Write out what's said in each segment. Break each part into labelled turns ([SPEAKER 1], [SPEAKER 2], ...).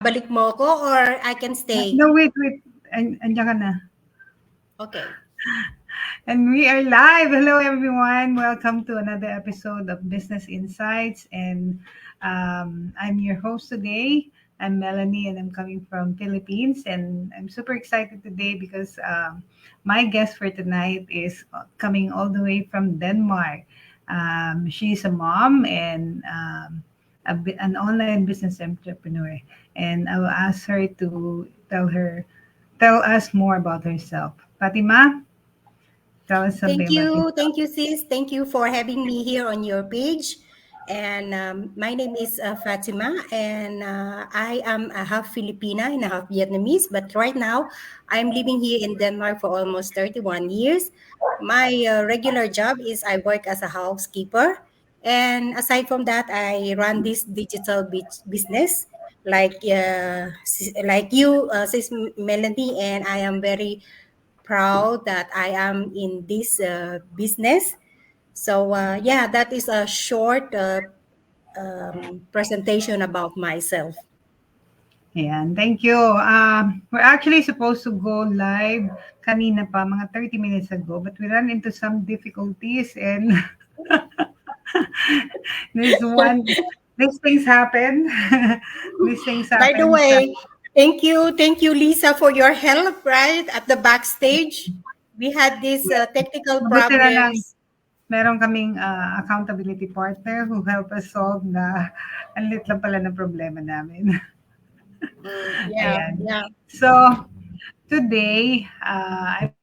[SPEAKER 1] balik mo ko or I can stay?
[SPEAKER 2] No, wait. Andiyan ka na.
[SPEAKER 1] Okay.
[SPEAKER 2] And we are live. Hello, everyone. Welcome to another episode of Business Insights. And I'm your host today. I'm Melanie, and I'm coming from Philippines. And I'm super excited today because my guest for tonight is coming all the way from Denmark. She's a mom and an online business entrepreneur. And I will ask her to tell us more about herself. Fatima? Tell us something about yourself.
[SPEAKER 1] Thank you, sis. Thank you for having me here on your page. And my name is Fatima, and I am a half Filipina and a half Vietnamese. But right now, I'm living here in Denmark for almost 31 years. My regular job is I work as a housekeeper, and aside from that, I run this digital business like you, sis Melanie, and I am very proud that I am in this business. So yeah, that is a short presentation about myself.
[SPEAKER 2] Ayan, thank you. We're actually supposed to go live kanina pa, mga 30 minutes ago, but we ran into some difficulties and this one, these things happen. These things
[SPEAKER 1] By the
[SPEAKER 2] happen.
[SPEAKER 1] way, thank you, Lisa, for your help. Right at the backstage, we had these
[SPEAKER 2] Yes.
[SPEAKER 1] technical
[SPEAKER 2] Mabuti na lang,
[SPEAKER 1] problems.
[SPEAKER 2] meron kaming accountability partner who help us solve na ang lit lang pala ng problema namin.
[SPEAKER 1] Yeah,
[SPEAKER 2] Ayan.
[SPEAKER 1] yeah.
[SPEAKER 2] So, today, I'm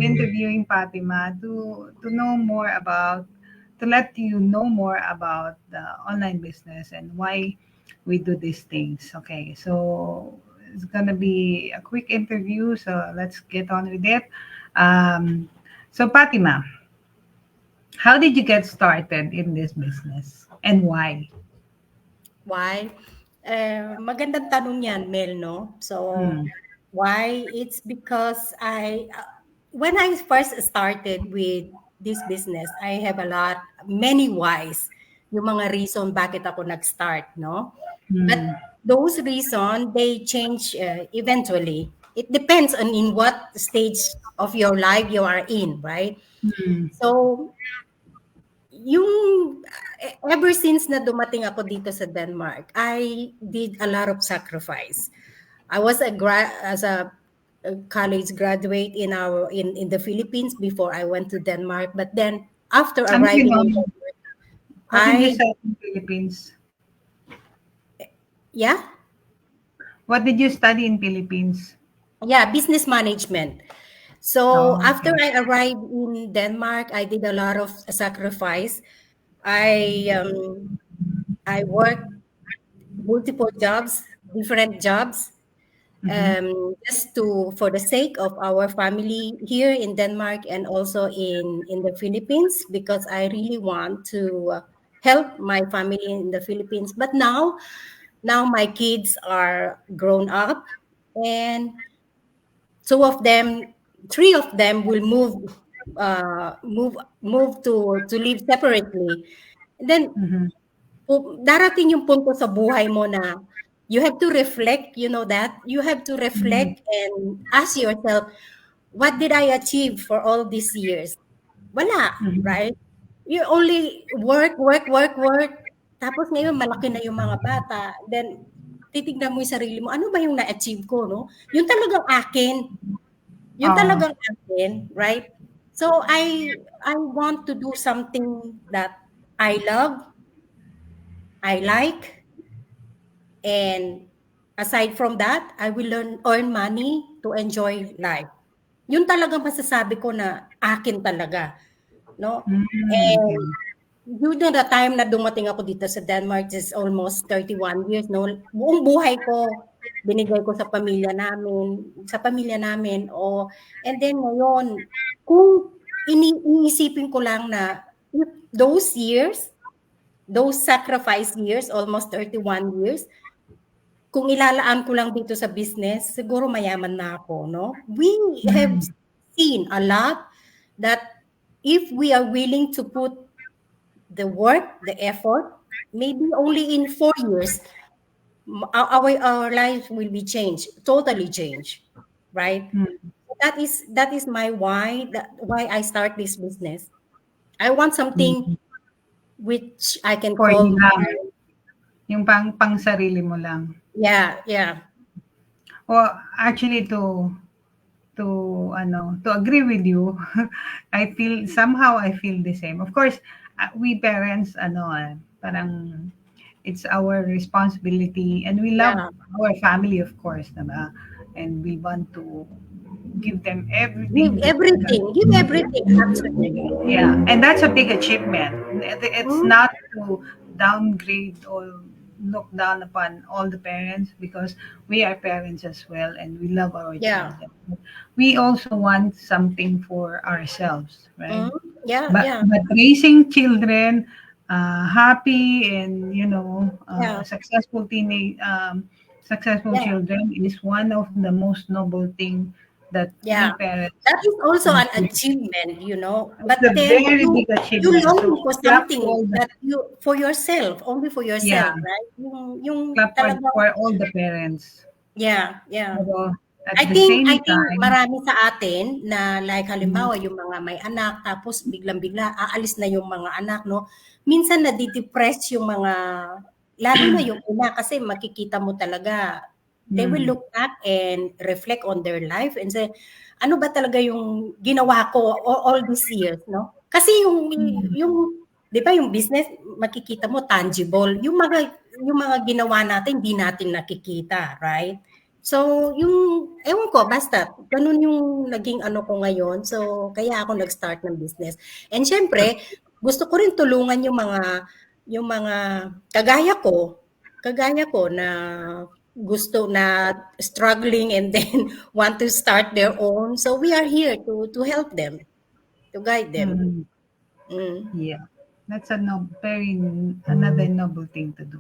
[SPEAKER 2] interviewing Fatima to know more about, to let you know more about the online business and why we do these things. Okay, so it's gonna be a quick interview, so let's get on with it. So, Fatima, how did you get started in this business and why?
[SPEAKER 1] Why? Magandang tanong yan, Mel, no? So,
[SPEAKER 2] Hmm.
[SPEAKER 1] why? It's because when I first started with this business, I have many whys, yung mga reason bakit ako nag-start, no? But
[SPEAKER 2] Hmm.
[SPEAKER 1] those reason, they change eventually. It depends on in what stage of your life you are in, right?
[SPEAKER 2] Hmm.
[SPEAKER 1] So, yung ever since na dumating ako dito sa Denmark, I did a lot of sacrifice. I was as a college graduate in the Philippines before I went to Denmark. But then after
[SPEAKER 2] Ano
[SPEAKER 1] arriving in
[SPEAKER 2] yun?
[SPEAKER 1] Denmark,
[SPEAKER 2] What did you
[SPEAKER 1] I
[SPEAKER 2] study in Philippines?
[SPEAKER 1] yeah
[SPEAKER 2] What did you study in Philippines?
[SPEAKER 1] yeah business management. So
[SPEAKER 2] Oh,
[SPEAKER 1] after
[SPEAKER 2] okay.
[SPEAKER 1] I arrived in Denmark, I did a lot of sacrifice. I um, I worked multiple jobs, different jobs,
[SPEAKER 2] Mm-hmm.
[SPEAKER 1] just to for the sake of our family here in Denmark and also in the Philippines, because I really want to help my family in the Philippines. But now my kids are grown up, and two of them, three of them will move to live separately. And then
[SPEAKER 2] Mm-hmm.
[SPEAKER 1] darating yung punto sa buhay mo na you have to reflect, you know that? You have to
[SPEAKER 2] Mm-hmm.
[SPEAKER 1] reflect and ask yourself, what did I achieve for all these years? Wala,
[SPEAKER 2] Mm-hmm.
[SPEAKER 1] right? You only work, work, work, work. Tapos ngayon malaki na yung mga bata. Then titignan mo yung sarili mo, ano ba yung na-achieve ko, no? Yung talagang akin. Yun
[SPEAKER 2] Oh,
[SPEAKER 1] talagang akin, right? So I want to do something that I love, I like, and aside from that, I will earn money to enjoy life. Yun talagang masasabi ko na akin talaga, no?
[SPEAKER 2] mm,
[SPEAKER 1] And
[SPEAKER 2] okay.
[SPEAKER 1] during the time na dumating ako dito sa Denmark, is almost 31 years, no? Buong buhay ko binigay ko sa pamilya namin, and then ngayon, kung iniisipin ko lang na if those years, those sacrifice years, almost 31 years, kung ilalaan ko lang dito sa business, siguro mayaman na ako, no? We have
[SPEAKER 2] Mm,
[SPEAKER 1] seen a lot that if we are willing to put the work, the effort, maybe only in 4 years, our life will be changed, totally changed, right?
[SPEAKER 2] Mm.
[SPEAKER 1] That is my why I start this business. I want something
[SPEAKER 2] Mm.
[SPEAKER 1] which I can
[SPEAKER 2] For you
[SPEAKER 1] call
[SPEAKER 2] lang,
[SPEAKER 1] my,
[SPEAKER 2] yung pang sarili mo lang.
[SPEAKER 1] yeah.
[SPEAKER 2] Well, actually, to to agree with you, I feel the same. Of course, we parents parang it's our responsibility, and we love
[SPEAKER 1] Yeah.
[SPEAKER 2] our family, of course, diba? And we want to give them
[SPEAKER 1] Give
[SPEAKER 2] everything that
[SPEAKER 1] everything. Give everything, actually.
[SPEAKER 2] yeah, and that's a big achievement. It's
[SPEAKER 1] Mm,
[SPEAKER 2] not to downgrade or look down upon all the parents, because we are parents as well and we love our
[SPEAKER 1] yeah.
[SPEAKER 2] children. We also want something for ourselves, right?
[SPEAKER 1] Mm, yeah,
[SPEAKER 2] But
[SPEAKER 1] yeah,
[SPEAKER 2] raising children happy and
[SPEAKER 1] yeah,
[SPEAKER 2] successful
[SPEAKER 1] yeah,
[SPEAKER 2] children is one of the most noble thing that we
[SPEAKER 1] yeah.
[SPEAKER 2] parents
[SPEAKER 1] That is also
[SPEAKER 2] can
[SPEAKER 1] an
[SPEAKER 2] do.
[SPEAKER 1] achievement,
[SPEAKER 2] It's
[SPEAKER 1] But
[SPEAKER 2] a
[SPEAKER 1] then
[SPEAKER 2] very
[SPEAKER 1] you
[SPEAKER 2] big
[SPEAKER 1] you
[SPEAKER 2] achievement. So
[SPEAKER 1] longing for
[SPEAKER 2] clap to
[SPEAKER 1] something
[SPEAKER 2] all the
[SPEAKER 1] that you for yourself, only for yourself,
[SPEAKER 2] yeah,
[SPEAKER 1] right? Yung
[SPEAKER 2] clap
[SPEAKER 1] talagang,
[SPEAKER 2] for all the parents.
[SPEAKER 1] yeah.
[SPEAKER 2] Pero at
[SPEAKER 1] I
[SPEAKER 2] the
[SPEAKER 1] think I
[SPEAKER 2] same
[SPEAKER 1] think
[SPEAKER 2] time,
[SPEAKER 1] marami sa atin na like
[SPEAKER 2] mm,
[SPEAKER 1] halimbawa yung mga may anak tapos biglang-bigla aalis na yung mga anak 'no. Minsan nade-depress yung mga lalo na yung ina kasi makikita mo talaga they will
[SPEAKER 2] mm,
[SPEAKER 1] look back and reflect on their life and say, "Ano ba talaga yung ginawa ko all these years," 'no? Kasi
[SPEAKER 2] mm,
[SPEAKER 1] yung 'di ba yung business makikita mo tangible, yung mga ginawa natin hindi natin nakikita, right? So, yung ewan ko basta gano'n yung naging ano ko ngayon. So, kaya ako nag-start ng business. And siyempre gusto ko rin tulungan yung mga kagaya ko na gusto na struggling and then want to start their own. So, we are here to help them, to guide them.
[SPEAKER 2] mm,
[SPEAKER 1] Mm,
[SPEAKER 2] yeah, that's a very another noble thing to do.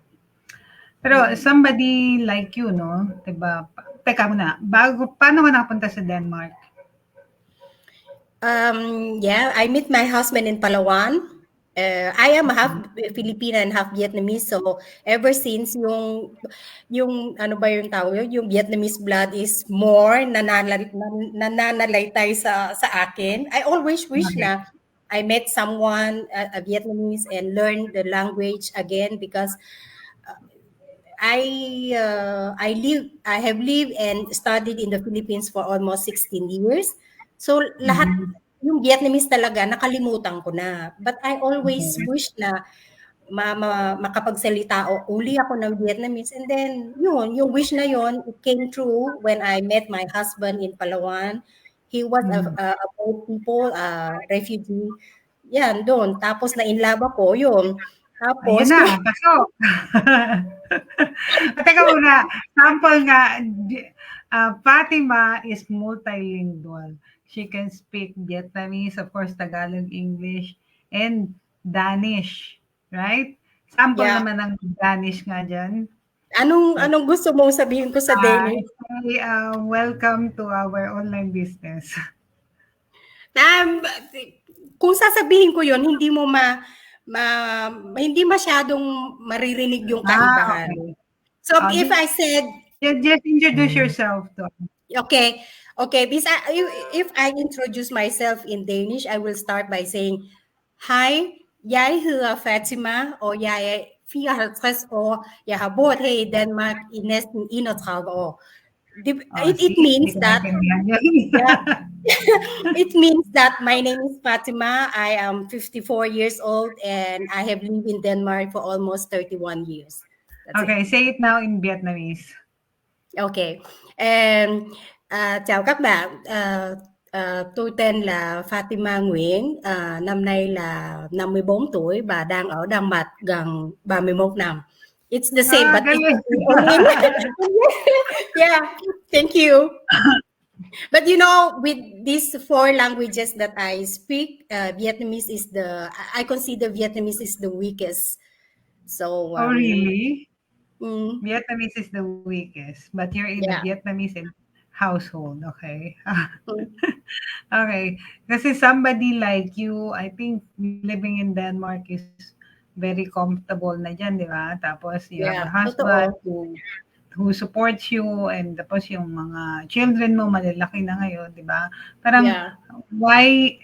[SPEAKER 2] Pero
[SPEAKER 1] mm.
[SPEAKER 2] somebody like you, no, 'di ba? Teka muna, paano ka napunta sa Denmark?
[SPEAKER 1] Yeah, I met my husband in Palawan. I am half
[SPEAKER 2] Mm,
[SPEAKER 1] Filipina and half Vietnamese. So ever since yung ano ba yung tawag yun, yung Vietnamese blood is more nananalaytay sa akin. I always wish
[SPEAKER 2] okay.
[SPEAKER 1] na I met someone a Vietnamese and learn the language again because I have lived and studied in the Philippines for almost 16 years. So lahat
[SPEAKER 2] Mhm,
[SPEAKER 1] yung Vietnamese talaga nakalimutan ko na. But I always
[SPEAKER 2] okay.
[SPEAKER 1] wish na makapagsalita o uli ako ng Vietnamese and then yun, yung wish na yun, it came true when I met my husband in Palawan. He was
[SPEAKER 2] Mm.
[SPEAKER 1] a boat people, refugee. Yan, doon. Tapos na-inlove ako, yun.
[SPEAKER 2] Ayan
[SPEAKER 1] Tapos,
[SPEAKER 2] na, pasok. Teka muna, sample nga, Fatima is multilingual. She can speak Vietnamese, of course, Tagalog, English, and Danish, right? Sample
[SPEAKER 1] yeah.
[SPEAKER 2] naman ng Danish nga dyan.
[SPEAKER 1] Anong anong gusto mong sabihin ko sa Danish?
[SPEAKER 2] Say, welcome to our online business.
[SPEAKER 1] Um, kung sasabihin ko 'yon hindi mo ma hindi masyadong maririnig yung kaibahan.
[SPEAKER 2] Okay.
[SPEAKER 1] So,
[SPEAKER 2] Uh,
[SPEAKER 1] if I said,
[SPEAKER 2] just introduce yourself to us.
[SPEAKER 1] okay, okay, if I introduce myself in Danish, I will start by saying, "Hej, jeg hedder Fatima, og jeg er 54 år. Jeg har boet her i Danmark i næsten 31 år."
[SPEAKER 2] Oh,
[SPEAKER 1] It
[SPEAKER 2] see, hindi
[SPEAKER 1] means
[SPEAKER 2] ko
[SPEAKER 1] that,
[SPEAKER 2] maintindihan yun.
[SPEAKER 1] yeah, it means that my name is Fatima. I am 54 years old and I have lived in Denmark for almost 31 years. That's it.
[SPEAKER 2] Okay, say it now in Vietnamese.
[SPEAKER 1] Ok. Chào các bạn. Tôi tên là Fatima Nguyễn. Năm nay là 54 tuổi và đang ở Đan Mạch gần 31 năm. It's the same,
[SPEAKER 2] Ah,
[SPEAKER 1] but it's
[SPEAKER 2] galing.
[SPEAKER 1] only in yeah. Thank you. But with these four languages that I speak, Vietnamese is I consider Vietnamese is the weakest. So,
[SPEAKER 2] Oh, really?
[SPEAKER 1] mm,
[SPEAKER 2] Vietnamese is the weakest, but you're in the
[SPEAKER 1] yeah.
[SPEAKER 2] Vietnamese household, okay?
[SPEAKER 1] Mm,
[SPEAKER 2] Okay. Kasi somebody like you, I think living in Denmark is very comfortable na dyan, di ba? Tapos you have a
[SPEAKER 1] yeah,
[SPEAKER 2] husband
[SPEAKER 1] totoo.
[SPEAKER 2] who supports you, and tapos yung mga children mo malalaki na ngayon, 'di ba? Parang
[SPEAKER 1] Yeah.
[SPEAKER 2] why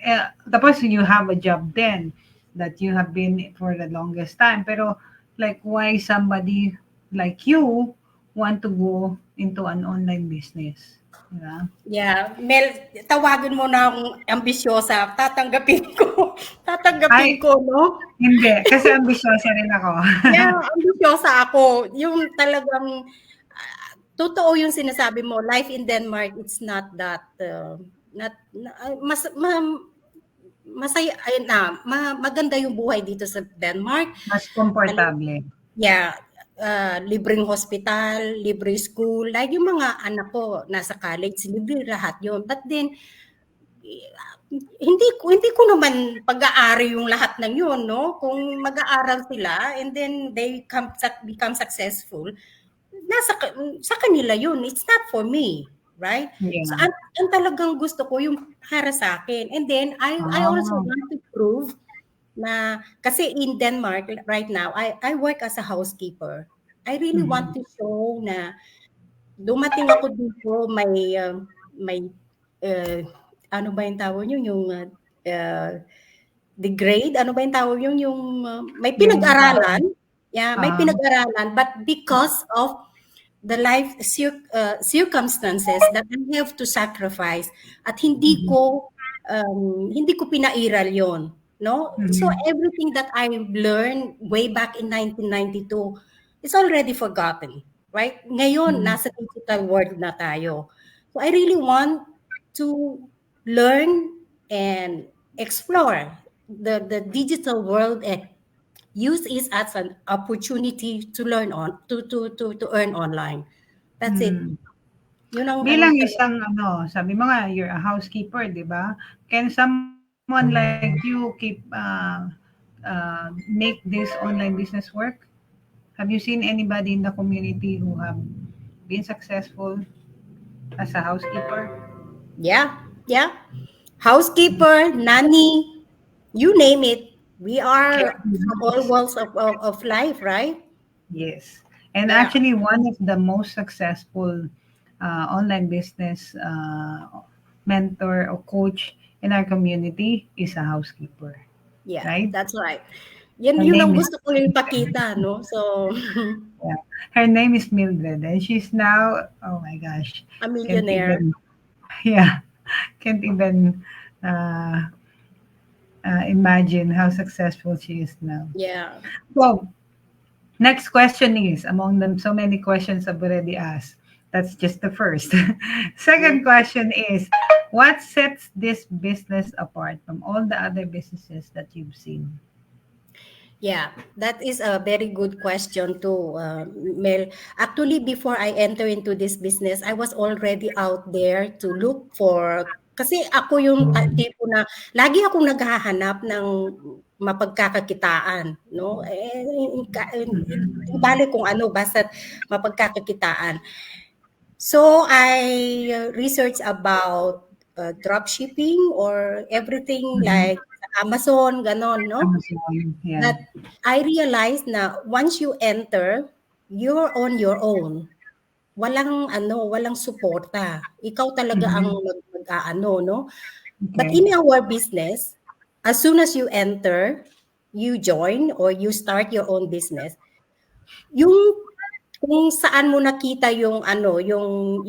[SPEAKER 2] tapos you have a job then that you have been for the longest time, pero like why somebody like you want to go into an online business, 'di ba?
[SPEAKER 1] Yeah, Mel, tawagin mo na akong ambisyosa, tatanggapin ko.
[SPEAKER 2] Ay,
[SPEAKER 1] Tatanggapin ko, no?
[SPEAKER 2] hindi, kasi ambisyosa rin ako.
[SPEAKER 1] Yeah, ambisyosa ako. Yung talagang totoo yung sinasabi mo, life in Denmark, it's not that masaya ayun na, maganda yung buhay dito sa Denmark.
[SPEAKER 2] Mas komportable.
[SPEAKER 1] Yeah, libreng hospital, libre school, like yung mga anak ko nasa college, libre lahat yun. But then hindi ko naman pag-aari yung lahat ng yun, no? Kung mag-aaral sila and then they become successful, sa kanila yun. It's not for me, right? So
[SPEAKER 2] Yeah.
[SPEAKER 1] ang talagang gusto ko yung para sa akin. And then I also
[SPEAKER 2] Oh.
[SPEAKER 1] want to prove na kasi in Denmark right now, I work as a housekeeper. I really want
[SPEAKER 2] Mhm.
[SPEAKER 1] to show na dumating ako dito may uh, ano ba yung tawag yun yung degrade ano ba yung tawag yun yung may
[SPEAKER 2] Yung parang,
[SPEAKER 1] pinag-aralan, yeah, may
[SPEAKER 2] ah,
[SPEAKER 1] pinag-aralan, but because of the life circumstances that I have to sacrifice at
[SPEAKER 2] mhm,
[SPEAKER 1] hindi ko pinairal yon, no? So
[SPEAKER 2] mhm,
[SPEAKER 1] everything that I learned way back in 1992 is already forgotten, right? Ngayon
[SPEAKER 2] mhm,
[SPEAKER 1] nasa digital world na tayo. So I really want to learn and explore the digital world and use it as an opportunity to learn on to earn online. That's it.
[SPEAKER 2] hmm.
[SPEAKER 1] Yun ang ano
[SPEAKER 2] Bilang
[SPEAKER 1] talaga.
[SPEAKER 2] isang ano, sabi mo nga you're a housekeeper, 'di ba? Can someone like you keep make this online business work? Have you seen anybody in the community who have been successful as a housekeeper?
[SPEAKER 1] Yeah, yeah. Housekeeper, nanny, you name it. We are from all
[SPEAKER 2] Caregivers.
[SPEAKER 1] walks of life, right?
[SPEAKER 2] Yes. And
[SPEAKER 1] Yeah,
[SPEAKER 2] actually, one of the most successful online business mentor or coach in our community is a housekeeper,
[SPEAKER 1] yeah,
[SPEAKER 2] right?
[SPEAKER 1] that's right. Yan
[SPEAKER 2] Her
[SPEAKER 1] yun ang
[SPEAKER 2] name is
[SPEAKER 1] gusto ko ipakita, no? So,
[SPEAKER 2] yeah, her name is Mildred, and she's now, oh my gosh,
[SPEAKER 1] a
[SPEAKER 2] can't
[SPEAKER 1] millionaire.
[SPEAKER 2] even yeah, can't even uh, imagine how successful she is now.
[SPEAKER 1] Yeah.
[SPEAKER 2] So next question is, among them, so many questions I've already asked. That's just the first.
[SPEAKER 1] Mm.
[SPEAKER 2] Second question is, what sets this business apart from all the other businesses that you've seen?
[SPEAKER 1] Yeah, that is a very good question too, Mel. Actually, before I enter into this business, I was already out there to look for, kasi ako yung tipo na lagi akong naghahanap ng mapagkakakitaan, no? Bale kung ano, basta mapagkakakitaan. So I researched about drop shipping or everything
[SPEAKER 2] Mhm.
[SPEAKER 1] like Amazon, ganon, no?
[SPEAKER 2] Amazon, yeah.
[SPEAKER 1] That I realized na once you enter, you're on your own. Walang suporta. Ikaw talaga ang
[SPEAKER 2] Mhm.
[SPEAKER 1] mag-aano, no? But
[SPEAKER 2] Okay.
[SPEAKER 1] in our business, as soon as you enter, you join or you start your own business, yung kung saan mo nakita yung ano, yung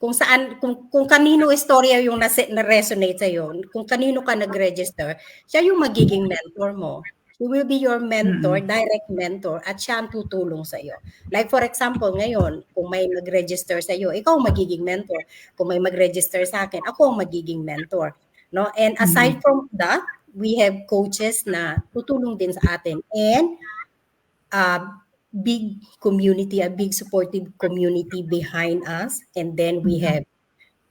[SPEAKER 1] kung kanino istorya yung na-resonate sa'yo, kung kanino ka nag-register, siya yung magiging mentor mo. He will be your mentor,
[SPEAKER 2] Mm-mm.
[SPEAKER 1] direct mentor, at siya ang tutulong sa'yo. Like for example, ngayon, kung may nag-register sa'yo, ikaw ang magiging mentor. Kung may mag-register sa akin, ako ang magiging mentor. No? And
[SPEAKER 2] Mhm.
[SPEAKER 1] aside from that, we have coaches na tutulong din sa atin. And big community, a big supportive community behind us. And then we
[SPEAKER 2] Mhm.
[SPEAKER 1] have,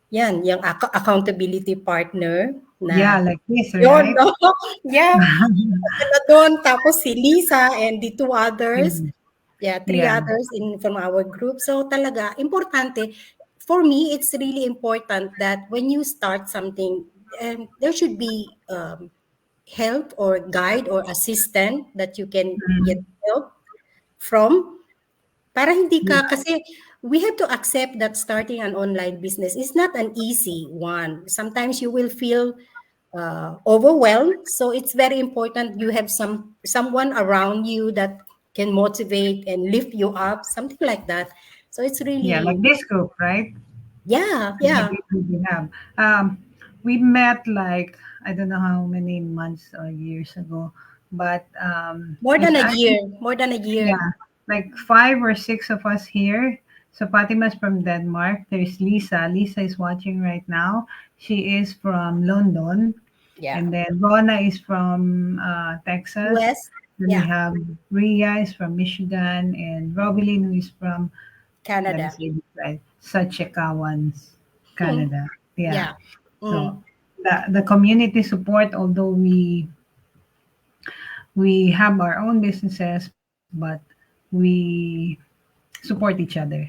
[SPEAKER 1] yan, yung accountability partner
[SPEAKER 2] Yeah,
[SPEAKER 1] na,
[SPEAKER 2] like this,
[SPEAKER 1] yun,
[SPEAKER 2] right?
[SPEAKER 1] no? Yeah, sila doon. Tapos si Lisa and the two others.
[SPEAKER 2] Mm.
[SPEAKER 1] Yeah, three
[SPEAKER 2] Yeah.
[SPEAKER 1] others from our group. So talaga, importante. For me, it's really important that when you start something, there should be help or guide or assistant that you can get
[SPEAKER 2] Mhm.
[SPEAKER 1] help from. Para hindi
[SPEAKER 2] Yeah.
[SPEAKER 1] ka, kasi we have to accept that starting an online business is not an easy one. Sometimes you will feel overwhelmed. So it's very important you have someone around you that can motivate and lift you up, something like that. So it's
[SPEAKER 2] Yeah, like
[SPEAKER 1] really,
[SPEAKER 2] this group, right?
[SPEAKER 1] yeah,
[SPEAKER 2] The
[SPEAKER 1] yeah,
[SPEAKER 2] group we have. We met like I don't know how many months or years ago, but there's actually
[SPEAKER 1] more than a year.
[SPEAKER 2] yeah, like 5 or 6 of us here. So Fatima's from Denmark. There's Lisa. Lisa is watching right now. She is from London.
[SPEAKER 1] Yeah,
[SPEAKER 2] And then Rona is from Texas.
[SPEAKER 1] US,
[SPEAKER 2] Then we
[SPEAKER 1] yeah,
[SPEAKER 2] have Ria is from Michigan, and Robilyn who is from, let me
[SPEAKER 1] Canada.
[SPEAKER 2] say this right, Saskatchewan,
[SPEAKER 1] Hmm.
[SPEAKER 2] Canada. Yeah.
[SPEAKER 1] Yeah.
[SPEAKER 2] So
[SPEAKER 1] Mm.
[SPEAKER 2] the community support, although we have our own businesses, but we support each other.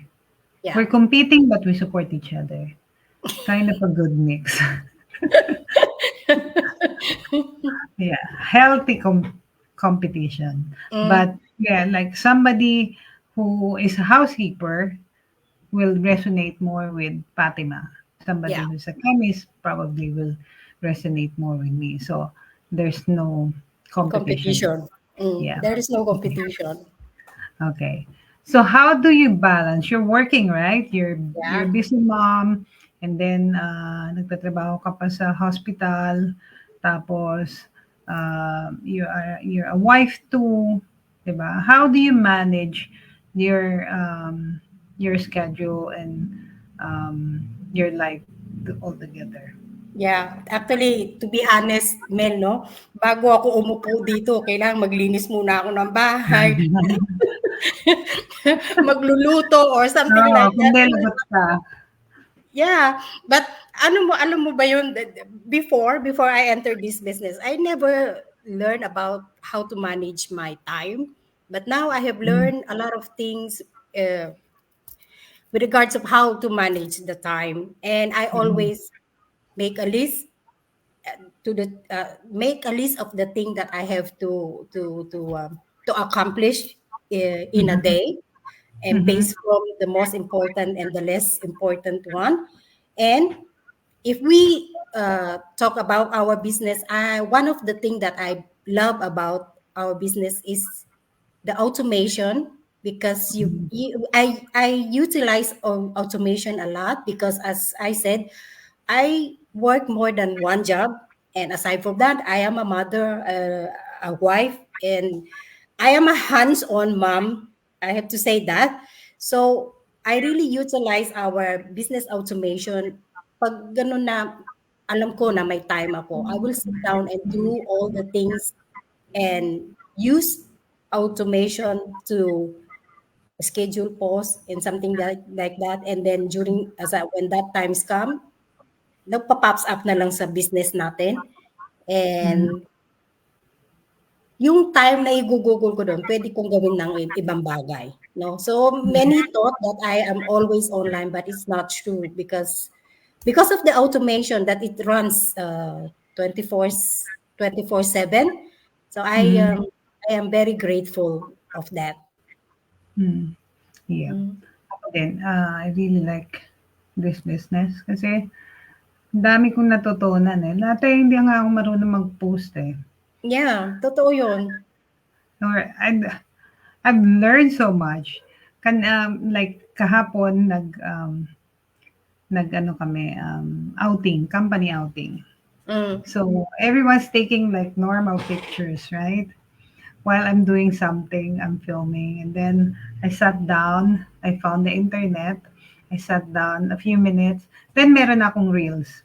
[SPEAKER 2] We're
[SPEAKER 1] Yeah.
[SPEAKER 2] competing, but we support each other. Kind of a good mix. Yeah, healthy competition.
[SPEAKER 1] Mm.
[SPEAKER 2] But yeah, like somebody who is a housekeeper will resonate more with Fatima. Somebody
[SPEAKER 1] Yeah.
[SPEAKER 2] who's a chemist probably will resonate more with me. So there's no competition.
[SPEAKER 1] Competition. Mm.
[SPEAKER 2] Yeah.
[SPEAKER 1] There is no
[SPEAKER 2] Okay.
[SPEAKER 1] competition.
[SPEAKER 2] Okay. So how do you balance? You're working, right? You're
[SPEAKER 1] Yeah.
[SPEAKER 2] a busy mom, and then nagtatrabaho ka pa sa hospital, tapos you're a wife too, 'di ba? How do you manage your schedule and your life all together?
[SPEAKER 1] Yeah. Actually, to be honest, Mel, no, bago ako umupo dito, kailangan maglinis muna ako ng bahay, magluluto or something
[SPEAKER 2] Oo,
[SPEAKER 1] like that.
[SPEAKER 2] kundi ka.
[SPEAKER 1] Yeah, but alam mo ba yun, before I entered this business, I never learned about how to manage my time. But now I have
[SPEAKER 2] Mm,
[SPEAKER 1] learned a lot of things uh, with regards of how to manage the time. And I
[SPEAKER 2] mm,
[SPEAKER 1] always make a list make a list of the thing that I have to accomplish in a
[SPEAKER 2] mhm,
[SPEAKER 1] day, and
[SPEAKER 2] mhm,
[SPEAKER 1] based from the most important and the less important one. And if we talk about our business, one of the things that I love about our business is the automation, because
[SPEAKER 2] mhm,
[SPEAKER 1] I utilize automation a lot, because as I said, I work more than one job, and aside from that, I am a mother, a wife, and I am a hands-on mom. I have to say that. So I really utilize our business automation. Pag ganun na alam ko na may time ako, I will sit down and do all the things and use automation to schedule posts and something like that. And then when that times come, nagpa-pops up na lang sa business natin.
[SPEAKER 2] mhm,
[SPEAKER 1] And yung time na igugugol ko doon, pwede kong gawin ng ibang bagay. No? So many thought that I am always online, but it's not true, because of the automation that it runs 24/7. So
[SPEAKER 2] mhm,
[SPEAKER 1] I am very grateful of that.
[SPEAKER 2] mm. Yeah.
[SPEAKER 1] Mm.
[SPEAKER 2] Ako din, I really like this business kasi ang dami kong natutunan, eh. Dati hindi nga ako marunong mag-post, eh.
[SPEAKER 1] Yeah, totoo yun.
[SPEAKER 2] Or I've learned so much. Like kahapon nag-ano kami, outing, company outing.
[SPEAKER 1] Mm.
[SPEAKER 2] So everyone's taking like normal pictures, right? While I'm doing something, I'm filming. And then I sat down, I found the internet, I sat down a few minutes, then meron akong reels.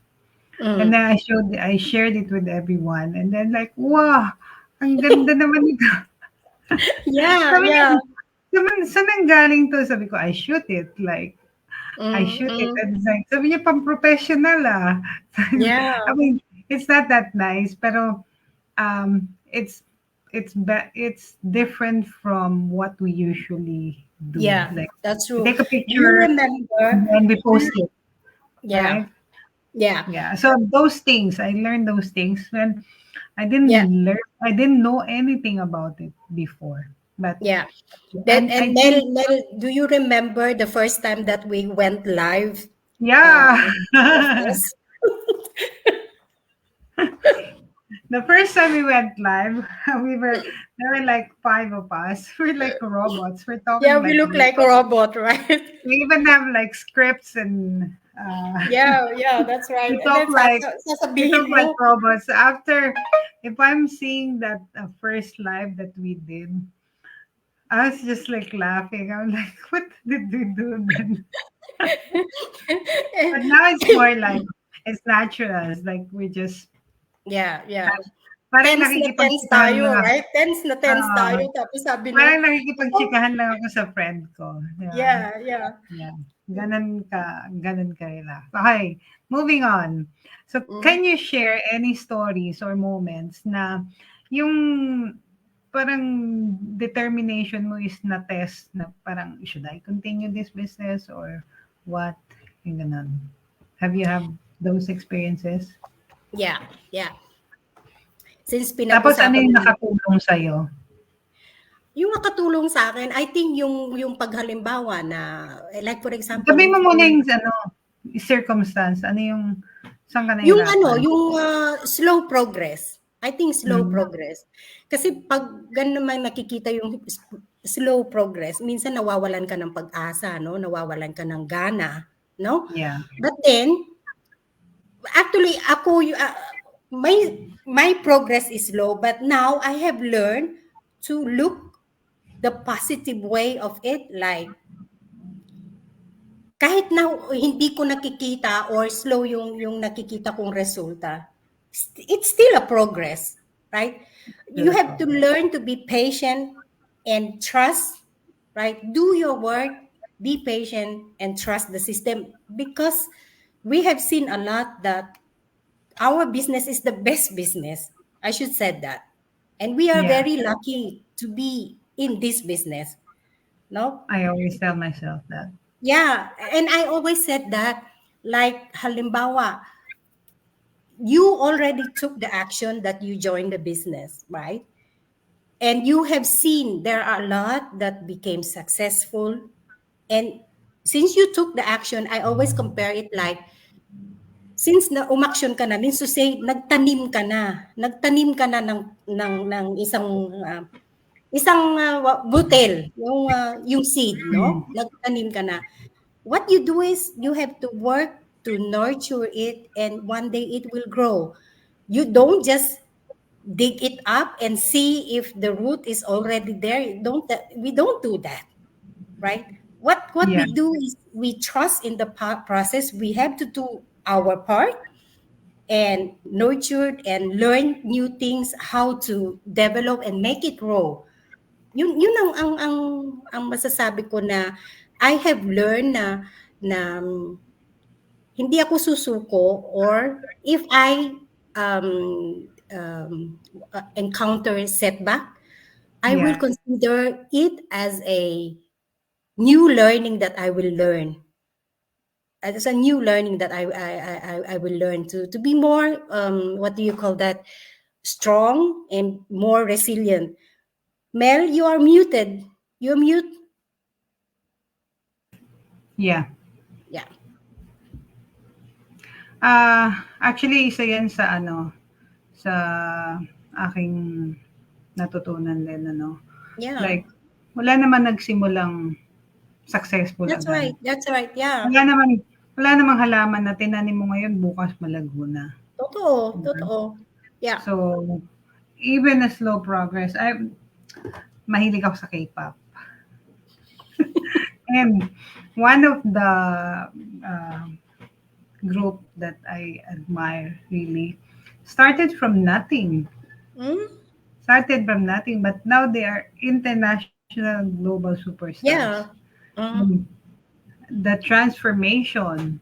[SPEAKER 2] And then
[SPEAKER 1] Mm.
[SPEAKER 2] I shared it with everyone. And then like, wow, ang ganda naman ito.
[SPEAKER 1] Yeah,
[SPEAKER 2] Sabi niya,
[SPEAKER 1] yeah.
[SPEAKER 2] saan nanggaling to? Sabi ko, I shoot it. Like, I
[SPEAKER 1] Mm,
[SPEAKER 2] shoot it.
[SPEAKER 1] mm.
[SPEAKER 2] And it's like, sabi niya, pang professional ah.
[SPEAKER 1] Yeah,
[SPEAKER 2] I mean, it's not that nice, pero it's it's different from what we usually do.
[SPEAKER 1] yeah,
[SPEAKER 2] Like
[SPEAKER 1] that's
[SPEAKER 2] we
[SPEAKER 1] true.
[SPEAKER 2] take a
[SPEAKER 1] Do you
[SPEAKER 2] picture and
[SPEAKER 1] remember?
[SPEAKER 2] then we post it,
[SPEAKER 1] Yeah,
[SPEAKER 2] right?
[SPEAKER 1] yeah,
[SPEAKER 2] Yeah. So those things, I learned those things when
[SPEAKER 1] yeah.
[SPEAKER 2] I didn't know anything about it before. But
[SPEAKER 1] Yeah. Then
[SPEAKER 2] I
[SPEAKER 1] and
[SPEAKER 2] think,
[SPEAKER 1] Mel, do you remember the first time that we went live?
[SPEAKER 2] yeah.
[SPEAKER 1] All of us.
[SPEAKER 2] The first time we went live, there were like five of us. We're like robots. We're
[SPEAKER 1] Yeah,
[SPEAKER 2] talking
[SPEAKER 1] we
[SPEAKER 2] like
[SPEAKER 1] look like a
[SPEAKER 2] robots.
[SPEAKER 1] robot, right?
[SPEAKER 2] We even have like scripts and
[SPEAKER 1] Yeah, yeah, that's right.
[SPEAKER 2] we
[SPEAKER 1] And
[SPEAKER 2] talk
[SPEAKER 1] then
[SPEAKER 2] like we talk
[SPEAKER 1] sasabihin
[SPEAKER 2] like
[SPEAKER 1] mo,
[SPEAKER 2] robots. After, if I'm seeing that first live that we did, I was just like laughing. I'm like, what did we do then? But now it's more like it's natural. It's like we just
[SPEAKER 1] yeah, yeah.
[SPEAKER 2] parang
[SPEAKER 1] Tense na tense
[SPEAKER 2] nakikipagtsikahan
[SPEAKER 1] tayo,
[SPEAKER 2] lang ako.
[SPEAKER 1] right? Tense na tense
[SPEAKER 2] Oo.
[SPEAKER 1] tayo tapos sabi niya,
[SPEAKER 2] Parang
[SPEAKER 1] "Naku."
[SPEAKER 2] nakikipagtsikahan lang ako sa friend ko. Yeah.
[SPEAKER 1] Yeah, yeah.
[SPEAKER 2] Yeah. Ganun ka relax. Okay, moving on. So,
[SPEAKER 1] Mm.
[SPEAKER 2] can you share any stories or moments na yung parang determination mo is na test na parang, should I continue this business or what? Yung ganun. Have those experiences?
[SPEAKER 1] Yeah, yeah. Since
[SPEAKER 2] Tapos ano
[SPEAKER 1] pinag-usapan
[SPEAKER 2] yung
[SPEAKER 1] mo
[SPEAKER 2] nakatulong sa'yo?
[SPEAKER 1] yung nakatulong sa'kin, I think yung paghalimbawa na like for example,
[SPEAKER 2] Sabihin mo muna
[SPEAKER 1] yung
[SPEAKER 2] yung ano, circumstance. Ano yung, saan ka
[SPEAKER 1] yung ano,
[SPEAKER 2] nahirapan?
[SPEAKER 1] yung, slow progress. I think slow
[SPEAKER 2] Mm.
[SPEAKER 1] progress. Kasi 'pag gano'n naman nakikita yung slow progress, minsan nawawalan ka ng pag-asa 'no, nawawalan ka ng gana 'no?
[SPEAKER 2] Yeah.
[SPEAKER 1] But then, actually ako my progress is slow, but now I have learned to look the positive way of it, like kahit na hindi ko nakikita or slow yung nakikita kong resulta, it's still a progress, right?
[SPEAKER 2] Still
[SPEAKER 1] You
[SPEAKER 2] a
[SPEAKER 1] have to
[SPEAKER 2] progress.
[SPEAKER 1] learn to be patient and trust, right? Do your work, be patient and trust the system, because we have seen a lot that our business is the best business. I should said that. And we are
[SPEAKER 2] Yeah.
[SPEAKER 1] very lucky to be in this business, no?
[SPEAKER 2] I always tell myself that.
[SPEAKER 1] Yeah, and I always said that, like halimbawa, you already took the action that you joined the business, right? And you have seen there are a lot that became successful. And since you took the action, I always compare it like, since na umaksyon ka na, means to say, nagtanim ka na ng isang butil, yung seed,
[SPEAKER 2] Mm.
[SPEAKER 1] no? Nagtanim ka na. What you do is you have to work to nurture it, and one day it will grow. You don't just dig it up and see if the root is already there. We don't do that, right? What
[SPEAKER 2] Yeah.
[SPEAKER 1] we do is we trust in the process. We have to do our part and nurture and learn new things, how to develop and make it grow. Yun ang masasabi ko na I have learned na hindi ako susuko, or if I encounter setback, I will
[SPEAKER 2] Yeah.
[SPEAKER 1] consider it as a new learning that I will learn. As a new learning that I will learn to be more, what do you call that, strong and more resilient. Mel, you are muted. You're mute.
[SPEAKER 2] Yeah.
[SPEAKER 1] Yeah.
[SPEAKER 2] Actually, isa yan sa ano, sa aking natutunan din, ano.
[SPEAKER 1] Yeah.
[SPEAKER 2] Like, wala naman nagsimulang successful
[SPEAKER 1] That's
[SPEAKER 2] agad.
[SPEAKER 1] right. That's right. Yeah.
[SPEAKER 2] Wala naman, wala namang halaman na tinanim mo ngayon, bukas malago na.
[SPEAKER 1] Totoo.
[SPEAKER 2] Diba?
[SPEAKER 1] Totoo. Yeah.
[SPEAKER 2] So, even a slow progress, mahilig ako sa K-pop. And one of the uh, group that I admire really started from nothing.
[SPEAKER 1] Mm?
[SPEAKER 2] Started from nothing, but now they are international global superstars.
[SPEAKER 1] Yeah. Mm.
[SPEAKER 2] And the transformation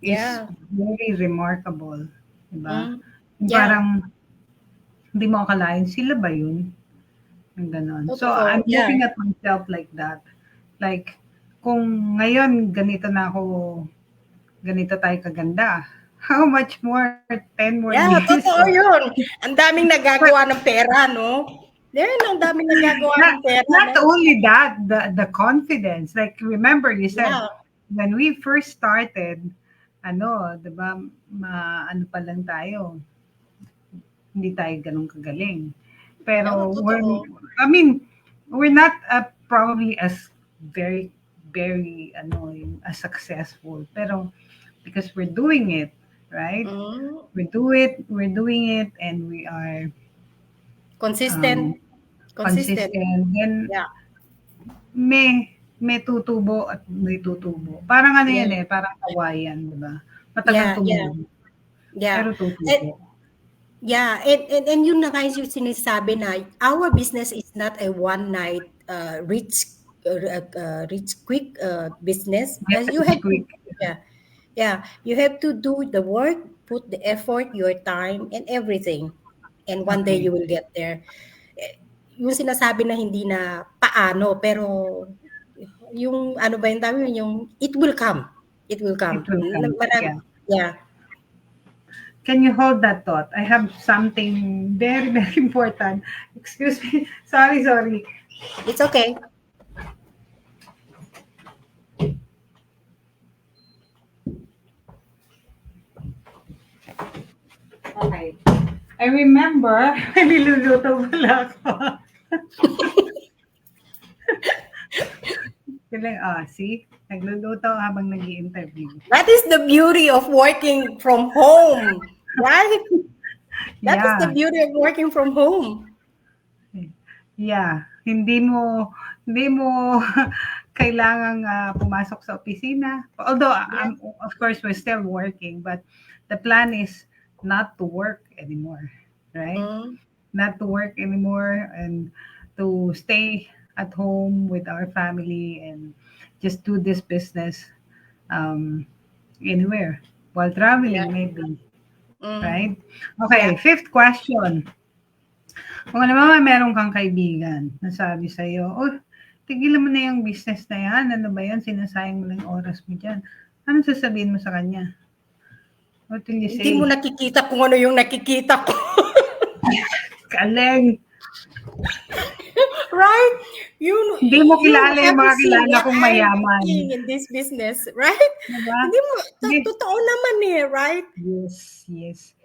[SPEAKER 2] is
[SPEAKER 1] Yeah.
[SPEAKER 2] very remarkable, diba?
[SPEAKER 1] Mm.
[SPEAKER 2] Yung
[SPEAKER 1] Yeah.
[SPEAKER 2] parang hindi mo akalain sila ba yun? Yung ganon. So
[SPEAKER 1] Totoo.
[SPEAKER 2] I'm
[SPEAKER 1] Yeah.
[SPEAKER 2] looking at myself like that. Like, kung ngayon ganito tayo kaganda, how much more 10 more
[SPEAKER 1] Yeah,
[SPEAKER 2] years
[SPEAKER 1] totoo
[SPEAKER 2] or
[SPEAKER 1] yun. Ang daming nagagawa ng pera, no? Then, ang dami nagagawa
[SPEAKER 2] not
[SPEAKER 1] ng pera.
[SPEAKER 2] not only that, the confidence. Like remember you said
[SPEAKER 1] Yeah.
[SPEAKER 2] when we first started, ano, 'di ba, ano pa lang tayo, hindi tayo ganun kagaling.
[SPEAKER 1] Yeah,
[SPEAKER 2] Pero
[SPEAKER 1] totoo.
[SPEAKER 2] I mean, we're not probably as very as successful. Pero because we're doing it, right?
[SPEAKER 1] Mm.
[SPEAKER 2] We're doing it, and we are
[SPEAKER 1] Consistent.
[SPEAKER 2] um,
[SPEAKER 1] Consistent.
[SPEAKER 2] consistent. Then
[SPEAKER 1] Yeah.
[SPEAKER 2] may tutubo at may tutubo. Parang ano yan
[SPEAKER 1] Yeah.
[SPEAKER 2] eh, parang kawayan, di ba? Matagal
[SPEAKER 1] Yeah. Yeah.
[SPEAKER 2] tumubo,
[SPEAKER 1] Yeah.
[SPEAKER 2] pero
[SPEAKER 1] And,
[SPEAKER 2] tutubo.
[SPEAKER 1] yeah. And yun na guys yung sinasabi na our business is not a one night rich quick business.
[SPEAKER 2] Yes,
[SPEAKER 1] You
[SPEAKER 2] it's
[SPEAKER 1] have to,
[SPEAKER 2] quick.
[SPEAKER 1] yeah. Yeah. You have to do the work, put the effort, your time, and everything. And one day
[SPEAKER 2] Okay.
[SPEAKER 1] you will get there. Yung sinasabi na hindi na paano, pero yung ano ba yung tawag yun, yung it will come. It will
[SPEAKER 2] It
[SPEAKER 1] come.
[SPEAKER 2] will come. Yeah.
[SPEAKER 1] Yeah.
[SPEAKER 2] Can you hold that thought? I have something very, very important. Excuse me. Sorry.
[SPEAKER 1] It's okay.
[SPEAKER 2] Okay. I remember, niluluto pala ako. See? Nagluluto habang nag-i-interview.
[SPEAKER 1] That is the beauty of working from home, right? That is the beauty of working from home.
[SPEAKER 2] Yeah. Hindi mo kailangang pumasok sa opisina. Although, of course, we're still working, but the plan is not to work anymore, right? Not to work anymore and to stay at home with our family and just do this business anywhere while traveling, maybe. Right? Okay, fifth question. Kung naman meron kang kaibigan na sabi sa'yo, oh, tigilan mo na yung business na yan. Ano ba yan? Sinasayang mo lang oras mo dyan. Anong sasabihin mo sa kanya? What will you say?
[SPEAKER 1] Hindi mo nakikita kung ano yung nakikita ko.
[SPEAKER 2] Kaleng.
[SPEAKER 1] Right?
[SPEAKER 2] Hindi mo kilala yung mga kilala kong mayaman.
[SPEAKER 1] In this business, right?
[SPEAKER 2] Diba?
[SPEAKER 1] Hindi mo, totoo naman eh, right?
[SPEAKER 2] Yes.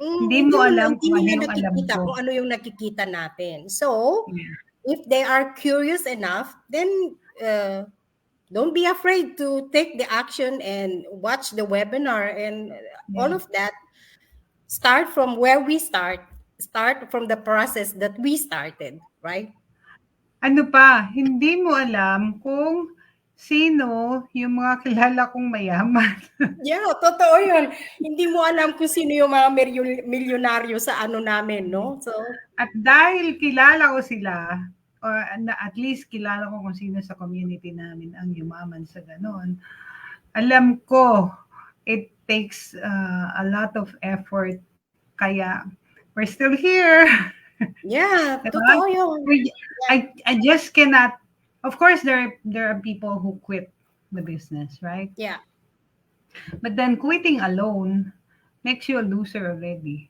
[SPEAKER 2] Hindi mo alam kung ano yung alam ko.
[SPEAKER 1] Kung ano yung nakikita natin. So, if they are curious enough, then don't be afraid to take the action and watch the webinar and all of that. Start from where we start. Start from the process that we started, right?
[SPEAKER 2] Ano pa, hindi mo alam kung sino yung mga kilala kong mayaman.
[SPEAKER 1] Yeah, totoo yun. Hindi mo alam kung sino yung mga milyonaryo sa ano namin, no? So,
[SPEAKER 2] at dahil kilala ko sila, or at least kilala ko kung sino sa community namin ang yumaman sa ganon, alam ko it takes a lot of effort, kaya we're still here.
[SPEAKER 1] Yeah, totoo yun.
[SPEAKER 2] I just cannot. Of course, there are people who quit the business, right?
[SPEAKER 1] Yeah.
[SPEAKER 2] But then quitting alone makes you a loser already.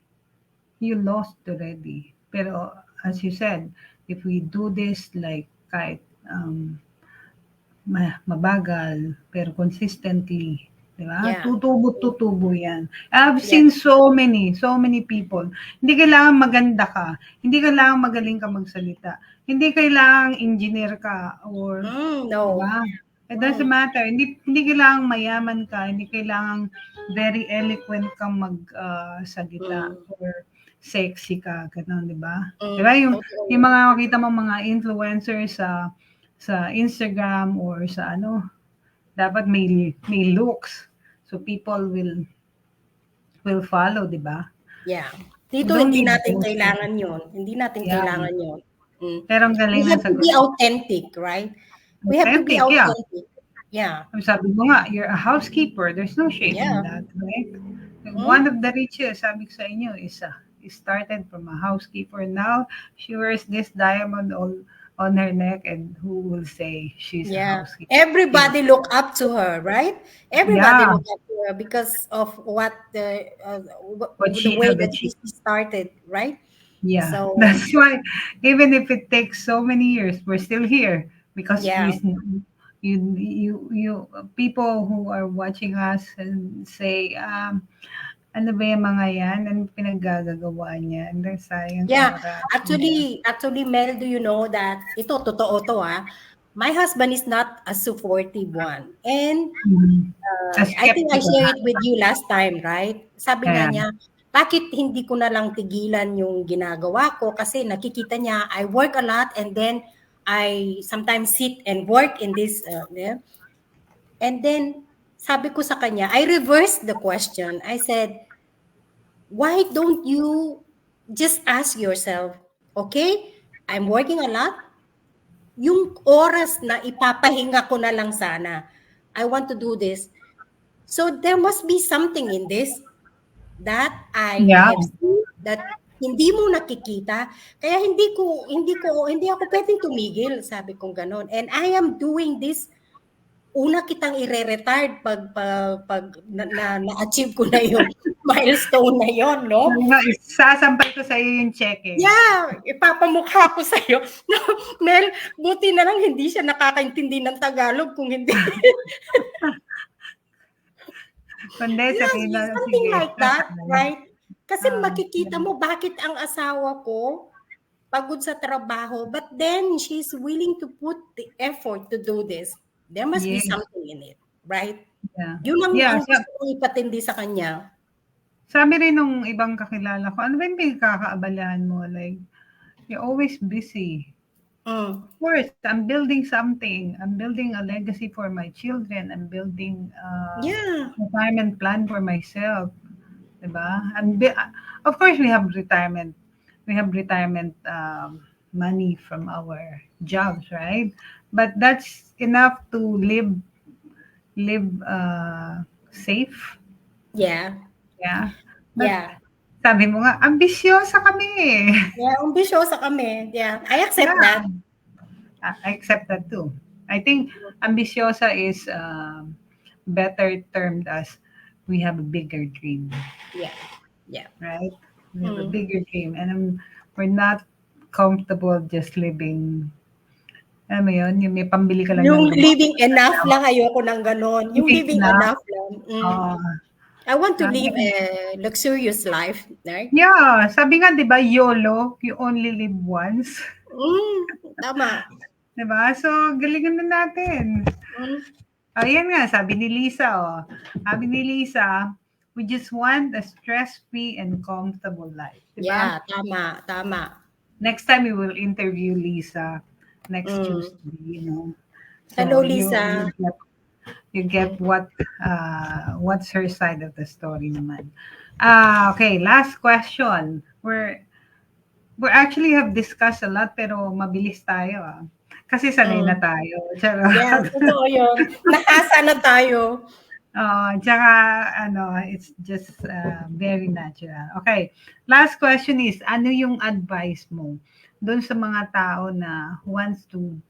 [SPEAKER 2] You lost already. Pero as you said, if we do this like kahit mabagal pero consistently, diba? Yeah. Tutubo yan. I've seen so many people. Hindi kailangan maganda ka. Hindi kailangan magaling ka magsalita. Hindi kailangan engineer ka or
[SPEAKER 1] no.
[SPEAKER 2] Diba? It doesn't matter. Hindi kailangan mayaman ka. Hindi kailangan very eloquent kang magsalita or sexy ka, gano'n, di ba? Di ba? Yung mga makita mo mga influencers sa Instagram or sa ano, dapat may looks. So people will follow, di ba?
[SPEAKER 1] Yeah. Dito hindi natin kailangan yun. Hindi natin kailangan yun.
[SPEAKER 2] Pero ang galing
[SPEAKER 1] we have to be authentic, right? We have to be authentic. Yeah.
[SPEAKER 2] Sabi mo nga, you're a housekeeper. There's no shame in that, right? One of the riches, sabi ko sa inyo, is started from a housekeeper. Now, she wears this diamond on her neck, and who will say she's a housekeeper?
[SPEAKER 1] Everybody look up to her, right? Everybody look up to her because of the way that she started, right?
[SPEAKER 2] Yeah,
[SPEAKER 1] So
[SPEAKER 2] that's why even if it takes so many years, we're still here because
[SPEAKER 1] yeah,
[SPEAKER 2] you people who are watching us and say, ano ba yung mga yan? Ano pinaggagawa niya? And sayang
[SPEAKER 1] yeah.
[SPEAKER 2] oras niya.
[SPEAKER 1] Actually, Mel, do you know that ito totoo to ah? My husband is not a supportive one. And
[SPEAKER 2] Mhm.
[SPEAKER 1] I think I
[SPEAKER 2] Skeptical.
[SPEAKER 1] shared it with you last time, right? Sabi nga
[SPEAKER 2] Kaya,
[SPEAKER 1] niya, bakit hindi ko na lang tigilan yung ginagawa ko? Kasi nakikita niya, I work a lot and then I sometimes sit and work in this. Yeah. And then, sabi ko sa kanya, I reversed the question. I said, why don't you just ask yourself, okay, I'm working a lot, yung oras na ipapahinga ko na lang sana. I want to do this. So there must be something in this that I
[SPEAKER 2] yeah,
[SPEAKER 1] have seen that hindi mo nakikita. Kaya hindi ako pwedeng tumigil, sabi kong ganon. And I am doing this, una kitang ire-retard pag na-achieve ko na yung milestone na yon, no?
[SPEAKER 2] isasampay ko sa iyo yung cheque.
[SPEAKER 1] Yeah, ipapamukha ko sa iyo. No, Mel, buti na lang hindi siya nakakaintindi ng Tagalog kung hindi.
[SPEAKER 2] Kundi
[SPEAKER 1] Yeah,
[SPEAKER 2] sabihin na,
[SPEAKER 1] something
[SPEAKER 2] sige,
[SPEAKER 1] like that, right? Kasi makikita
[SPEAKER 2] yeah.
[SPEAKER 1] mo bakit ang asawa ko pagod sa trabaho, but then she's willing to put the effort to do this. There must be
[SPEAKER 2] Yes,
[SPEAKER 1] something in it, right?
[SPEAKER 2] yeah.
[SPEAKER 1] Yun
[SPEAKER 2] Yeah,
[SPEAKER 1] ang gusto kong ipatindi sa kanya.
[SPEAKER 2] sabi rin nung ibang kakilala ko, ano ba yung pinagkakaabalahan mo? Like, you're always busy.
[SPEAKER 1] Mm.
[SPEAKER 2] Of course, I'm building something. I'm building a legacy for my children. I'm building
[SPEAKER 1] Yeah.
[SPEAKER 2] retirement plan for myself. Diba? Of course, we have retirement. We have retirement money from our jobs, right? But that's enough to live safe.
[SPEAKER 1] Yeah.
[SPEAKER 2] Yeah. But
[SPEAKER 1] Yeah.
[SPEAKER 2] sabi mo nga, ambisyosa kami eh.
[SPEAKER 1] Yeah, ambisyosa kami. Yeah. I accept
[SPEAKER 2] Yeah,
[SPEAKER 1] that.
[SPEAKER 2] I accept that too. I think ambisyosa is better termed as we have a bigger dream,
[SPEAKER 1] Yeah. Yeah.
[SPEAKER 2] right? We have a
[SPEAKER 1] Mm.
[SPEAKER 2] bigger dream, and we're not comfortable just living. Alam mo yun, yung may pambili ka lang ng
[SPEAKER 1] Yung
[SPEAKER 2] gamot.
[SPEAKER 1] living enough lang, ayoko ng ganon. Yung
[SPEAKER 2] Living
[SPEAKER 1] living
[SPEAKER 2] enough.
[SPEAKER 1] enough lang. Mm.
[SPEAKER 2] Oo.
[SPEAKER 1] I want to live
[SPEAKER 2] Sabi-
[SPEAKER 1] a luxurious life, right?
[SPEAKER 2] yeah, sabi nga, di ba, YOLO, you only live once.
[SPEAKER 1] Tama.
[SPEAKER 2] Diba? So, galingan na natin.
[SPEAKER 1] Mm.
[SPEAKER 2] Ayan nga, sabi ni Lisa, Sabi ni Lisa, we just want a stress-free and comfortable life. Diba?
[SPEAKER 1] Yeah, tama, tama.
[SPEAKER 2] Next time we will interview Lisa next Tuesday, you know. So
[SPEAKER 1] Hello, Lisa.
[SPEAKER 2] You get what's her side of the story naman. Okay, last question. We actually have discussed a lot pero mabilis tayo Kasi sanay na tayo. Charot.
[SPEAKER 1] Yeah, totoo yun. Nakasa na tayo.
[SPEAKER 2] Tsaka it's just very natural. Okay, last question is, ano yung advice mo doon sa mga tao na wants to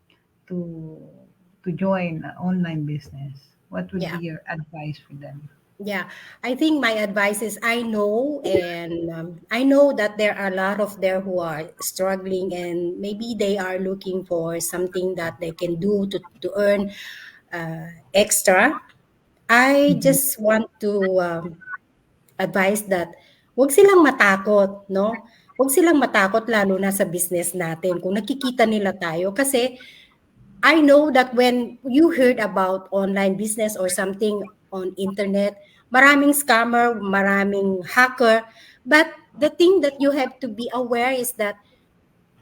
[SPEAKER 2] join an online business? What would
[SPEAKER 1] Yeah.
[SPEAKER 2] be your advice for them?
[SPEAKER 1] Yeah, I think my advice is I know that there are a lot of there who are struggling and maybe they are looking for something that they can do to earn extra. I just want to advise that huwag silang matakot, no? Huwag silang matakot lalo na sa business natin kung nakikita nila tayo kasi I know that when you heard about online business or something on internet, maraming scammer, maraming hacker. But the thing that you have to be aware is that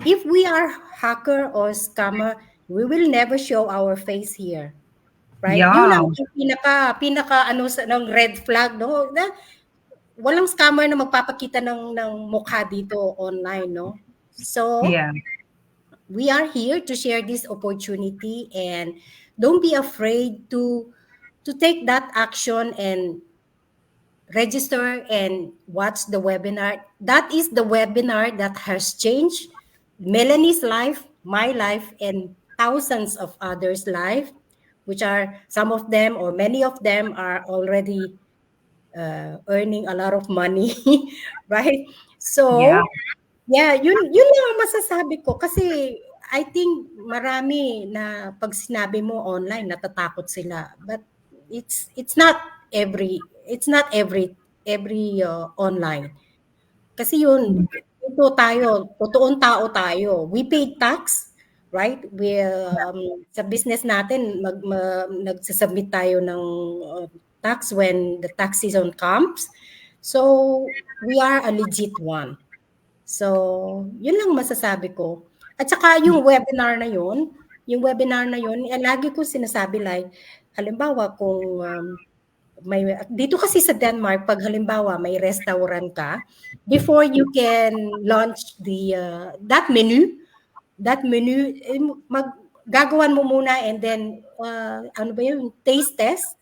[SPEAKER 1] if we are hacker or scammer, we will never show our face here. Right? Yun
[SPEAKER 2] Yeah.
[SPEAKER 1] ang pinaka ng red flag, no? Na, walang scammer na magpapakita ng mukha dito online, no? So,
[SPEAKER 2] Yeah.
[SPEAKER 1] we are here to share this opportunity and don't be afraid to take that action and register and watch the webinar. That is the webinar that has changed Melanie's life, my life, and thousands of others' life, which are some of them or many of them are already earning a lot of money, right? So
[SPEAKER 2] Yeah.
[SPEAKER 1] Yeah, yun lang ang masasabi ko kasi I think marami na pag sinabi mo online natatakot sila. But it's not every online. Kasi yun,
[SPEAKER 2] Mm.
[SPEAKER 1] ito tayo, totoong tao tayo. We pay tax, right? Sa business natin, nagsasubmit tayo ng tax when the tax season comes. So, we are a legit one. So, yun lang masasabi ko. At saka yung webinar na yun, lagi ko sinasabi like, halimbawa kung dito kasi sa Denmark, pag halimbawa may restaurant ka, before you can launch that menu, gagawan mo muna and then, ano ba yun, taste test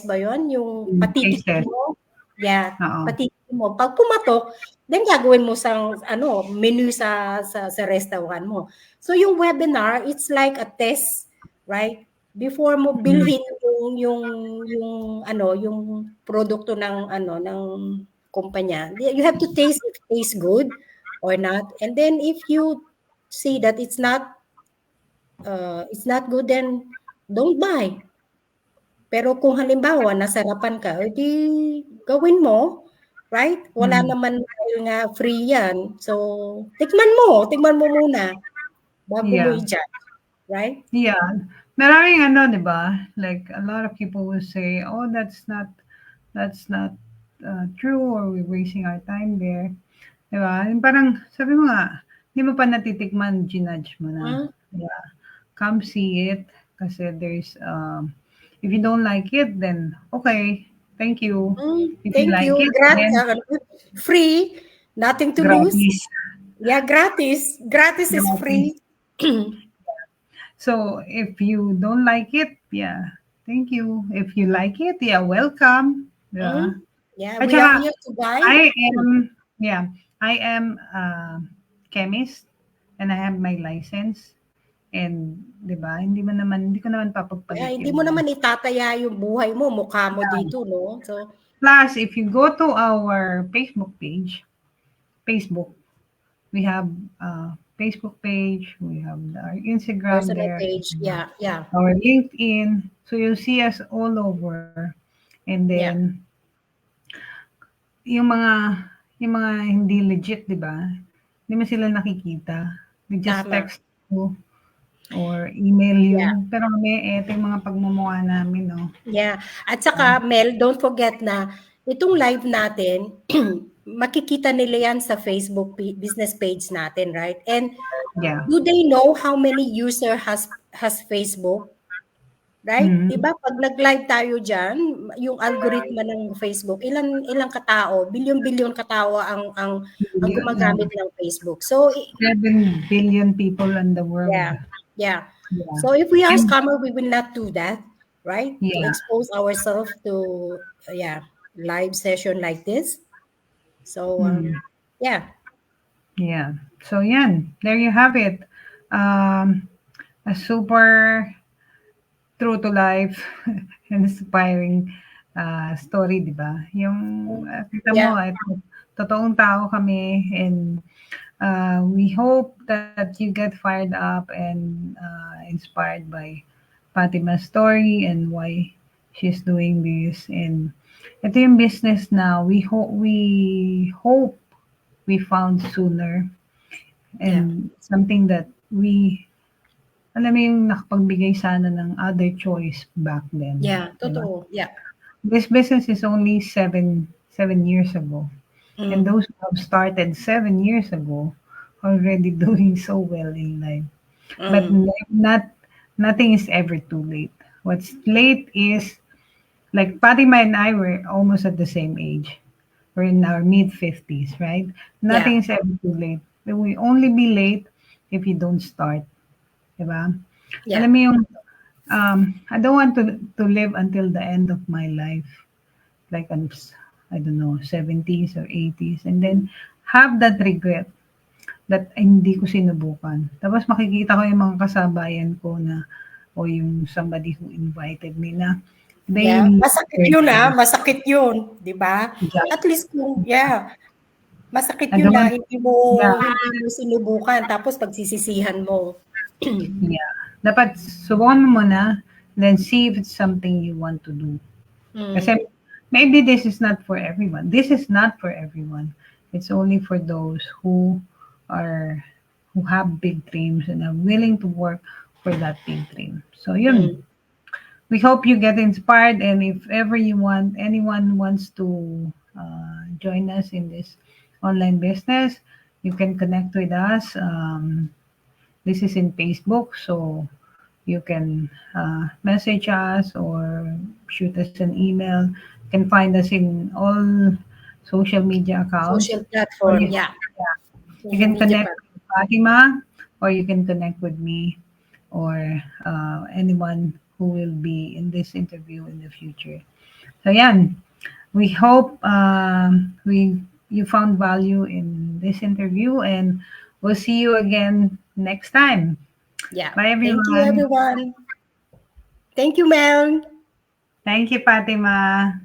[SPEAKER 1] ba yun? Yung patitikin
[SPEAKER 2] Cases.
[SPEAKER 1] mo, yeah,
[SPEAKER 2] Oo.
[SPEAKER 1] patitikin mo. Pag pumatok, then gagawin mo menu sa restaurant mo. So yung webinar, it's like a test, right? Before mo
[SPEAKER 2] Mm.
[SPEAKER 1] bilhin yung produkto ng kumpanya, you have to taste if it tastes good or not. And then if you see that it's not good, then don't buy. Pero kung halimbawa nasarapan ka, edi gawin mo, right? Wala
[SPEAKER 2] Mm.
[SPEAKER 1] naman dahil nga free 'yan. So, tikman mo muna bago mo
[SPEAKER 2] Yeah.
[SPEAKER 1] i-judge, right?
[SPEAKER 2] Yeah. Maraming ano, 'di ba? Like a lot of people will say, "Oh, that's not true, or we're wasting our time there." 'Di ba? Yung parang sabi mo nga, hindi mo pa natitikman, ginudge mo na.
[SPEAKER 1] Hmm,
[SPEAKER 2] Yeah. Come see it kasi if you don't like it, then okay, thank you. If you
[SPEAKER 1] thank
[SPEAKER 2] like
[SPEAKER 1] you.
[SPEAKER 2] it, then
[SPEAKER 1] Free, nothing to lose.
[SPEAKER 2] gratis.
[SPEAKER 1] Yeah, gratis. Gratis is
[SPEAKER 2] Gratis.
[SPEAKER 1] free.
[SPEAKER 2] So if you don't like it, yeah, thank you. If you like it, yeah, welcome. Yeah.
[SPEAKER 1] Hmm, yeah,
[SPEAKER 2] At
[SPEAKER 1] we are
[SPEAKER 2] saka,
[SPEAKER 1] here to buy.
[SPEAKER 2] I am, yeah, I am a chemist and I have my license. And, di ba, hindi ko naman
[SPEAKER 1] Yeah,
[SPEAKER 2] papagpalit
[SPEAKER 1] hindi mo
[SPEAKER 2] yung,
[SPEAKER 1] naman itataya yung buhay mo, mukha mo dito, no? So,
[SPEAKER 2] plus, if you go to our Facebook, we have Facebook page, we have our Instagram
[SPEAKER 1] personal
[SPEAKER 2] there,
[SPEAKER 1] page, yeah, yeah,
[SPEAKER 2] our LinkedIn. So you'll see us all over. And
[SPEAKER 1] yeah,
[SPEAKER 2] then, yung mga yung mga hindi legit, 'di ba? Hindi mo sila nakikita. They just
[SPEAKER 1] tama.
[SPEAKER 2] text you or email you.
[SPEAKER 1] Yeah.
[SPEAKER 2] Pero kami, eto yung mga pagmumukha namin, no?
[SPEAKER 1] Yeah, at saka Mel, don't forget na itong live natin, makikita nila yan sa Facebook business page natin, right? And
[SPEAKER 2] Yeah.
[SPEAKER 1] do they know how many user has Facebook? Right?
[SPEAKER 2] Mhm.
[SPEAKER 1] 'Di ba pag nag-live tayo diyan, yung algorithm ng Facebook, ilang ilang katao, bilyon-bilyon katao ang
[SPEAKER 2] No,
[SPEAKER 1] gumagamit ng Facebook. So
[SPEAKER 2] 7 billion people in the world.
[SPEAKER 1] yeah, yeah.
[SPEAKER 2] Yeah.
[SPEAKER 1] So if we are
[SPEAKER 2] And
[SPEAKER 1] scammer, we will not do that, right? To
[SPEAKER 2] yeah,
[SPEAKER 1] expose ourselves to live session like this. So
[SPEAKER 2] mm,
[SPEAKER 1] yeah,
[SPEAKER 2] yeah. So yan, there you have it. Um, a super true to life inspiring story, 'di ba? Yung kita mo,
[SPEAKER 1] yeah,
[SPEAKER 2] totoong tao kami, and we hope that you get fired up and inspired by Fatima's story and why she's doing this. And ito yung business na we hope we found sooner,
[SPEAKER 1] yeah,
[SPEAKER 2] and something that alam mo yung nakapagbigay sana ng other choice back then,
[SPEAKER 1] yeah,
[SPEAKER 2] 'di ba?
[SPEAKER 1] totoo, yeah.
[SPEAKER 2] This business is only seven years ago, and
[SPEAKER 1] Mm,
[SPEAKER 2] those who have started 7 years ago already doing so well in life. But
[SPEAKER 1] mm,
[SPEAKER 2] nothing is ever too late. What's late is, like Fatima and I were almost at the same age. We're in our mid 50s, right?
[SPEAKER 1] yeah,
[SPEAKER 2] Nothing is ever too late. But we only be late if you don't start, diba?
[SPEAKER 1] yeah,
[SPEAKER 2] Alam mo yung, I don't want to live until the end of my life, like I don't know, 70s or 80s, and then have that regret that ay, hindi ko sinubukan. Tapos makikita ko yung mga kasabayan ko na, o yung somebody who invited me na they
[SPEAKER 1] yeah.
[SPEAKER 2] left
[SPEAKER 1] Masakit
[SPEAKER 2] their
[SPEAKER 1] yun,
[SPEAKER 2] dreams.
[SPEAKER 1] masakit yun, 'di ba?
[SPEAKER 2] Yeah.
[SPEAKER 1] At least kung yeah. Masakit
[SPEAKER 2] I
[SPEAKER 1] yun
[SPEAKER 2] don't
[SPEAKER 1] na
[SPEAKER 2] want, yeah,
[SPEAKER 1] hindi mo sinubukan tapos pagsisisihan mo.
[SPEAKER 2] yeah. Dapat subukan mo muna, then see if it's something you want to do. Kasi
[SPEAKER 1] Mm.
[SPEAKER 2] maybe this is not for everyone. This is not for everyone. It's only for those are who have big dreams and are willing to work for that big dream. So yun,
[SPEAKER 1] Mm.
[SPEAKER 2] we hope you get inspired, and if ever anyone wants to join us in this online business, you can connect with us. This is in Facebook, so you can message us or shoot us an email. You can find us in all social media accounts,
[SPEAKER 1] Social
[SPEAKER 2] or
[SPEAKER 1] platform, yeah.
[SPEAKER 2] yeah, you
[SPEAKER 1] Social
[SPEAKER 2] can
[SPEAKER 1] media
[SPEAKER 2] connect
[SPEAKER 1] platform.
[SPEAKER 2] with Fatima, or you can connect with me, or anyone who will be in this interview in the future. So yeah, we hope we you found value in this interview, and we'll see you again next time.
[SPEAKER 1] Yeah.
[SPEAKER 2] Bye,
[SPEAKER 1] Thank you,
[SPEAKER 2] everyone.
[SPEAKER 1] everyone. Thank you, Mel.
[SPEAKER 2] Thank you, Fatima.